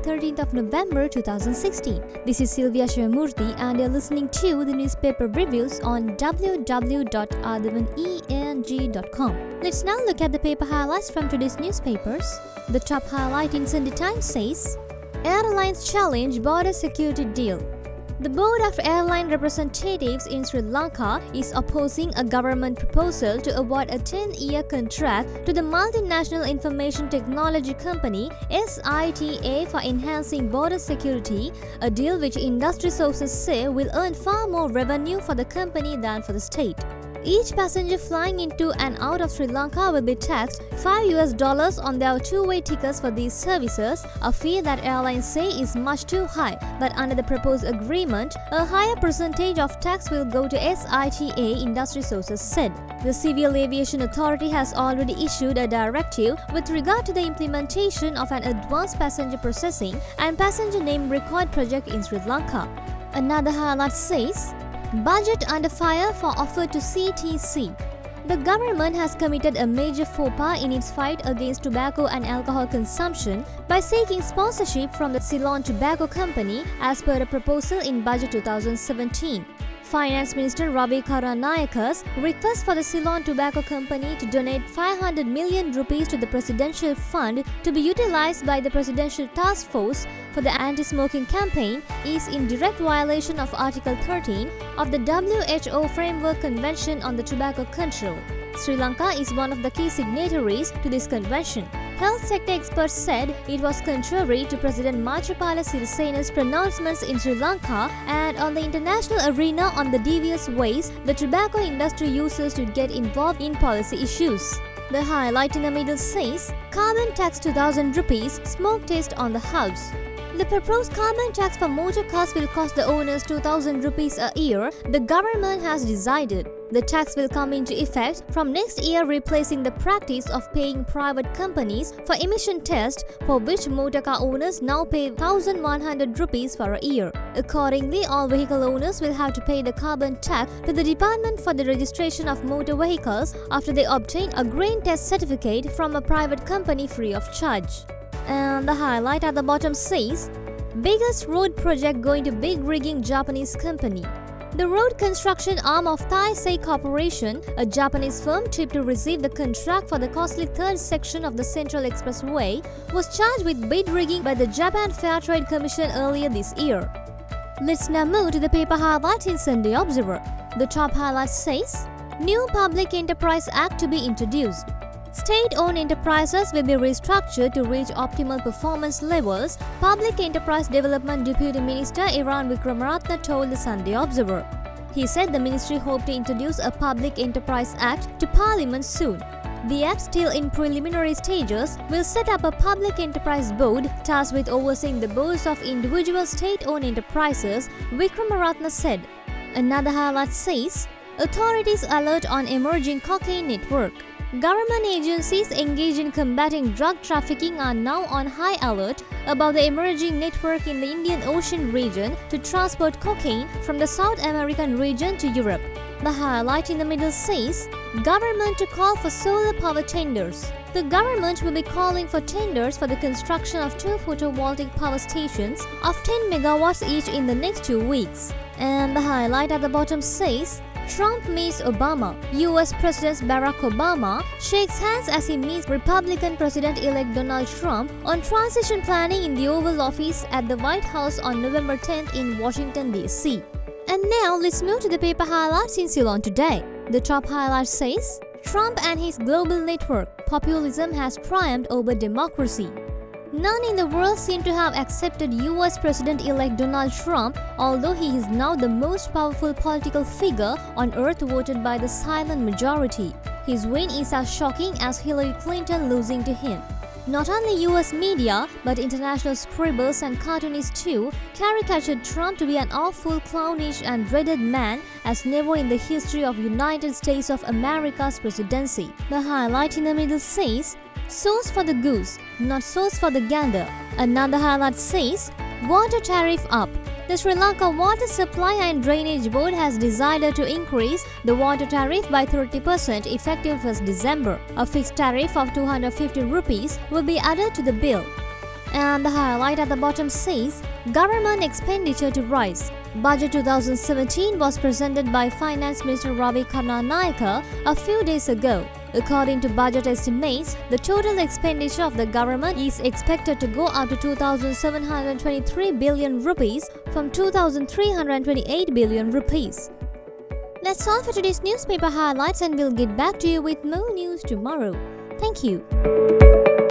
13th of November 2016. This is Sylvia Shivamurthy and you're listening to the newspaper reviews on www.athavaneng.com. Let's now look at the paper highlights from today's newspapers. The top highlight in Sunday Times says, Airlines challenge border security deal. The Board of Airline Representatives in Sri Lanka is opposing a government proposal to award a 10-year contract to the multinational information technology company SITA for enhancing border security, a deal which industry sources say will earn far more revenue for the company than for the state. Each passenger flying into and out of Sri Lanka will be taxed $5 on their two-way tickets for these services, a fee that airlines say is much too high, but under the proposed agreement, a higher percentage of tax will go to SITA, industry sources said. The Civil Aviation Authority has already issued a directive with regard to the implementation of an advanced passenger processing and passenger name record project in Sri Lanka. Another highlight says, Budget under fire for offer to CTC. The government has committed a major faux pas in its fight against tobacco and alcohol consumption by seeking sponsorship from the Ceylon Tobacco Company as per a proposal in Budget 2017. Finance Minister Ravi Karunanikas's request for the Ceylon Tobacco Company to donate 500 million rupees to the Presidential Fund to be utilized by the Presidential Task Force for the anti-smoking campaign is in direct violation of Article 13 of the WHO Framework Convention on the Tobacco Control. Sri Lanka is one of the key signatories to this convention. Health sector experts said it was contrary to President Maithripala Sirisena's pronouncements in Sri Lanka and on the international arena on the devious ways the tobacco industry uses to get involved in policy issues. The highlight in the middle says, Carbon tax 2,000 rupees, smoke test on the house. The proposed carbon tax for motor cars will cost the owners 2,000 rupees a year, the government has decided. The tax will come into effect from next year, replacing the practice of paying private companies for emission tests, for which motor car owners now pay 1,100 rupees for a year. Accordingly, all vehicle owners will have to pay the carbon tax to the Department for the Registration of Motor Vehicles after they obtain a grain test certificate from a private company free of charge. And the highlight at the bottom says, Biggest road project going to big rigging Japanese company. The road construction arm of Taisei Corporation, a Japanese firm tipped to receive the contract for the costly third section of the Central Expressway, was charged with bid rigging by the Japan Fair Trade Commission earlier this year. Let's now move to the paper highlights in Sunday Observer. The top highlight says, New Public Enterprise Act to be introduced. State-owned enterprises will be restructured to reach optimal performance levels, Public Enterprise Development Deputy Minister Iran Vikramaratne told the Sunday Observer. He said the ministry hoped to introduce a Public Enterprise Act to Parliament soon. The act, still in preliminary stages, will set up a Public Enterprise Board tasked with overseeing the boards of individual state-owned enterprises, Vikramaratne said. Another highlight says, Authorities alert on emerging cocaine network. Government agencies engaged in combating drug trafficking are now on high alert about the emerging network in the Indian Ocean region to transport cocaine from the South American region to Europe. The highlight in the middle says, Government to call for solar power tenders. The government will be calling for tenders for the construction of 2 photovoltaic power stations of 10 megawatts each in the next 2 weeks. And the highlight at the bottom says, Trump meets Obama. US President Barack Obama shakes hands as he meets Republican President-elect Donald Trump on transition planning in the Oval Office at the White House on November 10th in Washington, D.C. And now let's move to the paper highlights in Ceylon today. The top highlight says, Trump and his global network, populism has triumphed over democracy. None in the world seem to have accepted US President-elect Donald Trump, although he is now the most powerful political figure on earth voted by the silent majority. His win is as shocking as Hillary Clinton losing to him. Not only US media, but international scribbles and cartoonists too caricatured Trump to be an awful, clownish and dreaded man as never in the history of United States of America's presidency. The highlight in the middle says, Sauce for the goose, not sauce for the gander. Another highlight says, Water tariff up. The Sri Lanka Water Supply and Drainage Board has decided to increase the water tariff by 30% effective 1st December. A fixed tariff of 250 rupees will be added to the bill. And the highlight at the bottom says, Government expenditure to rise. Budget 2017 was presented by Finance Minister Ravi Karnanayaka a few days ago. According to budget estimates, the total expenditure of the government is expected to go up to 2,723 billion rupees from 2,328 billion rupees. That's all for today's newspaper highlights, and we'll get back to you with more news tomorrow. Thank you.